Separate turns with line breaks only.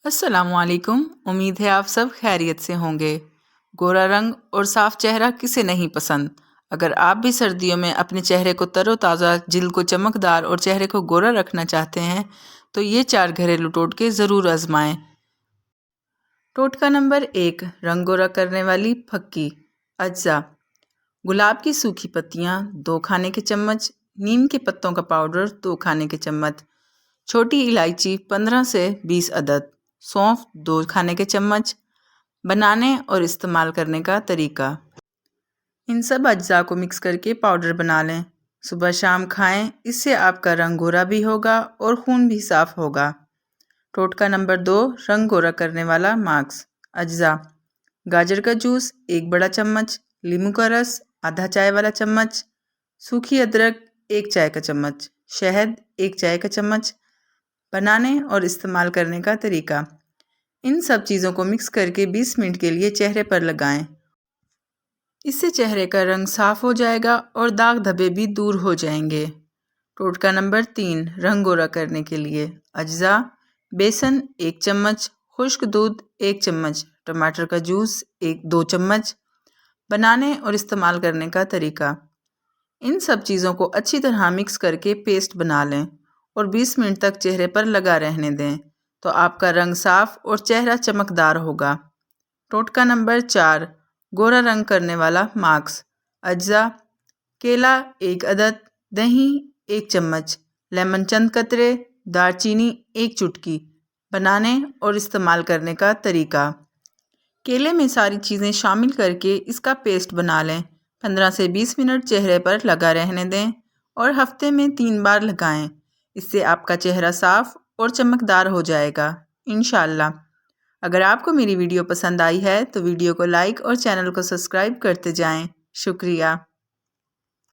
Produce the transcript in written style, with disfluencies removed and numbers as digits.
अस्सलाम वालेकुम। उम्मीद है आप सब खैरियत से होंगे। गोरा रंग और साफ चेहरा किसे नहीं पसंद। अगर आप भी सर्दियों में अपने चेहरे को तरोताज़ा, जिल्द को चमकदार और चेहरे को गोरा रखना चाहते हैं तो ये 4 घरेलू टोटके ज़रूर आजमाएं। टोटका नंबर 1, रंग गोरा करने वाली फक्की। अज्जा: गुलाब की सूखी पत्तियाँ 2 खाने के चम्मच, नीम के पत्तों का पाउडर 2 खाने के चम्मच, छोटी इलायची 15 से 20 अदद, सौंफ 2 खाने के चम्मच। बनाने और इस्तेमाल करने का तरीका: इन सब अज्जा को मिक्स करके पाउडर बना लें। सुबह शाम खाएं, इससे आपका रंग गोरा भी होगा और खून भी साफ होगा। टोटका नंबर 2, रंग गोरा करने वाला मास्क। अज्जा: गाजर का जूस 1 बड़ा चम्मच, नींबू का रस आधा चाय वाला चम्मच, सूखी अदरक 1 चाय का चम्मच, शहद 1 चाय का चम्मच। बनाने और इस्तेमाल करने का तरीका: इन सब चीज़ों को मिक्स करके 20 मिनट के लिए चेहरे पर लगाएं। इससे चेहरे का रंग साफ हो जाएगा और दाग धब्बे भी दूर हो जाएंगे। टोटका नंबर 3, रंग गोरा करने के लिए। अज्जा: बेसन 1 चम्मच, खुश्क दूध 1 चम्मच, टमाटर का जूस 2 चम्मच। बनाने और इस्तेमाल करने का तरीका: इन सब चीज़ों को अच्छी तरह मिक्स करके पेस्ट बना लें और 20 मिनट तक चेहरे पर लगा रहने दें, तो आपका रंग साफ और चेहरा चमकदार होगा। टोटका नंबर 4, गोरा रंग करने वाला मास्क। अज्जा: केला 1 अदद, दही 1 चम्मच, लेमन चंद कतरे, दालचीनी 1 चुटकी। बनाने और इस्तेमाल करने का तरीका: केले में सारी चीज़ें शामिल करके इसका पेस्ट बना लें। 15 से 20 मिनट चेहरे पर लगा रहने दें और हफ्ते में 3 बार लगाएं। इससे आपका चेहरा साफ और चमकदार हो जाएगा इंशाअल्लाह। अगर आपको मेरी वीडियो पसंद आई है तो वीडियो को लाइक और चैनल को सब्सक्राइब करते जाएं। शुक्रिया।